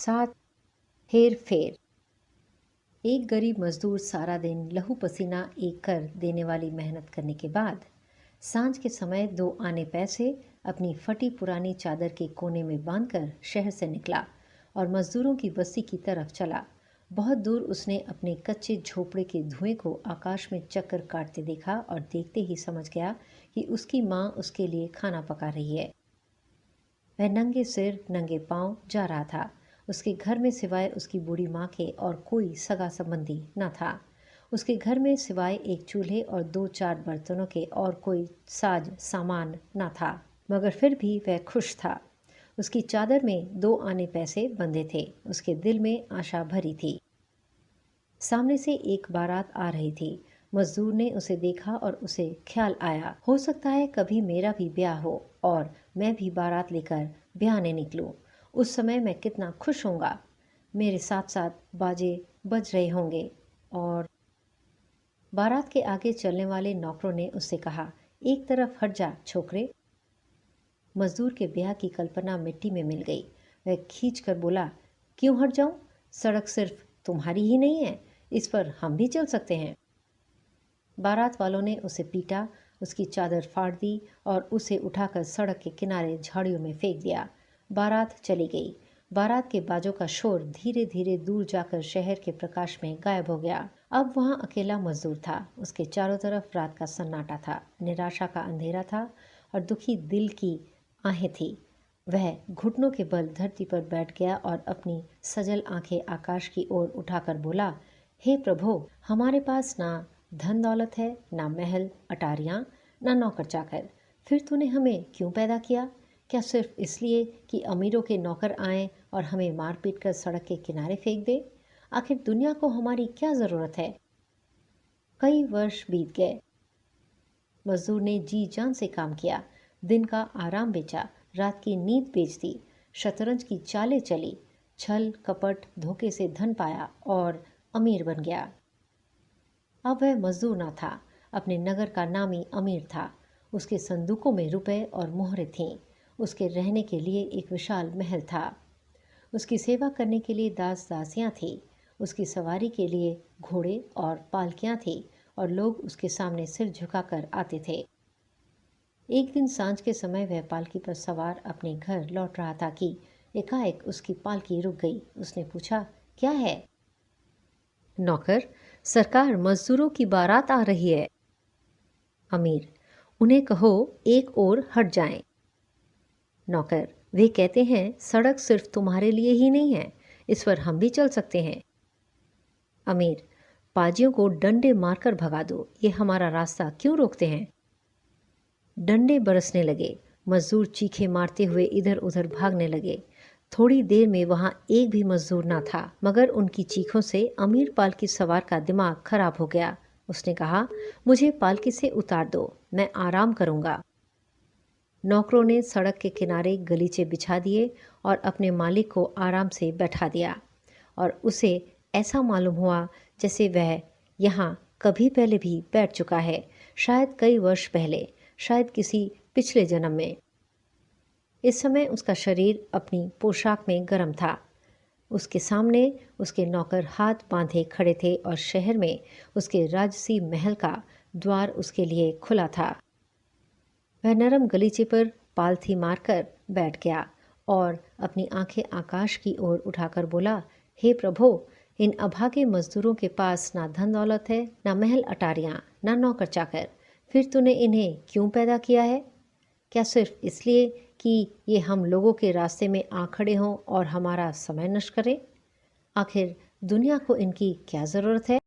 7 हेर फेर। एक गरीब मजदूर सारा दिन लहू पसीना एक कर देने वाली मेहनत करने के बाद सांझ के समय 2 आने पैसे अपनी फटी पुरानी चादर के कोने में बांधकर शहर से निकला और मजदूरों की बस्ती की तरफ चला। बहुत दूर उसने अपने कच्चे झोपड़े के धुएं को आकाश में चक्कर काटते देखा और देखते ही समझ गया कि उसकी माँ उसके लिए खाना पका रही है। वह नंगे सिर नंगे पांव जा रहा था। उसके घर में सिवाय उसकी बूढ़ी माँ के और कोई सगा संबंधी न था। उसके घर में सिवाय एक चूल्हे और 2-4 बर्तनों के और कोई साज सामान न था, मगर फिर भी वह खुश था। उसकी चादर में 2 आने पैसे बंधे थे। उसके दिल में आशा भरी थी। सामने से एक बारात आ रही थी। मजदूर ने उसे देखा और उसे ख्याल आया, हो सकता है कभी मेरा भी ब्याह हो और मैं भी बारात लेकर ब्याहने निकलूं। उस समय मैं कितना खुश होऊंगा। मेरे साथ साथ बाजे बज रहे होंगे। और बारात के आगे चलने वाले नौकरों ने उससे कहा, एक तरफ हट जा छोकरे। मजदूर के ब्याह की कल्पना मिट्टी में मिल गई। वह खींच कर बोला, क्यों हट जाऊं? सड़क सिर्फ तुम्हारी ही नहीं है, इस पर हम भी चल सकते हैं। बारात वालों ने उसे पीटा, उसकी चादर फाड़ दी और उसे उठाकर सड़क के किनारे झाड़ियों में फेंक दिया। बारात चली गई। बारात के बाजों का शोर धीरे धीरे दूर जाकर शहर के प्रकाश में गायब हो गया। अब वहां अकेला मजदूर था। उसके चारों तरफ रात का सन्नाटा था, निराशा का अंधेरा था और दुखी दिल की आहें थी। वह घुटनों के बल धरती पर बैठ गया और अपनी सजल आंखें आकाश की ओर उठाकर बोला, हे प्रभु, हमारे पास ना धन दौलत है, ना महल अटारियां, ना नौकर चाकर। फिर तूने हमें क्यों पैदा किया? क्या सिर्फ इसलिए कि अमीरों के नौकर आए और हमें मार पीट कर सड़क के किनारे फेंक दे? आखिर दुनिया को हमारी क्या जरूरत है? कई वर्ष बीत गए। मजदूर ने जी जान से काम किया, दिन का आराम बेचा, रात की नींद बेच दी, शतरंज की चालें चली, छल कपट धोखे से धन पाया और अमीर बन गया। अब वह मजदूर न था, अपने नगर का नामी अमीर था। उसके संदूकों में रुपए और मोहरें थीं। उसके रहने के लिए एक विशाल महल था। उसकी सेवा करने के लिए दास दासियां थी। उसकी सवारी के लिए घोड़े और पालकियां थी और लोग उसके सामने सिर झुकाकर आते थे। एक दिन सांझ के समय वह पालकी पर सवार अपने घर लौट रहा था कि एकाएक उसकी पालकी रुक गई। उसने पूछा, क्या है? नौकर, सरकार, मजदूरों की बारात आ रही है। अमीर, उन्हें कहो एक ओर हट जाएं। नौकर, वे कहते हैं सड़क सिर्फ तुम्हारे लिए ही नहीं है, इस पर हम भी चल सकते हैं। अमीर, पाजियों को डंडे मारकर भगा दो, ये हमारा रास्ता क्यों रोकते हैं? डंडे बरसने लगे। मजदूर चीखे मारते हुए इधर उधर भागने लगे। थोड़ी देर में वहां एक भी मजदूर ना था, मगर उनकी चीखों से अमीर पालकी सवार का दिमाग खराब हो गया। उसने कहा, मुझे पालकी से उतार दो, मैं आराम करूंगा। नौकरों ने सड़क के किनारे गलीचे बिछा दिए और अपने मालिक को आराम से बैठा दिया और उसे ऐसा मालूम हुआ जैसे वह यहाँ कभी पहले भी बैठ चुका है, शायद कई वर्ष पहले, शायद किसी पिछले जन्म में। इस समय उसका शरीर अपनी पोशाक में गर्म था। उसके सामने उसके नौकर हाथ बांधे खड़े थे और शहर में उसके राजसी महल का द्वार उसके लिए खुला था। वह नरम गलीचे पर पालथी मारकर बैठ गया और अपनी आंखें आकाश की ओर उठाकर बोला, हे प्रभु, इन अभागे मजदूरों के पास ना धन दौलत है, ना महल अटारियां, ना नौकर चाकर। फिर तूने इन्हें क्यों पैदा किया है? क्या सिर्फ इसलिए कि ये हम लोगों के रास्ते में आ खड़े हों और हमारा समय नष्ट करें? आखिर दुनिया को इनकी क्या ज़रूरत है?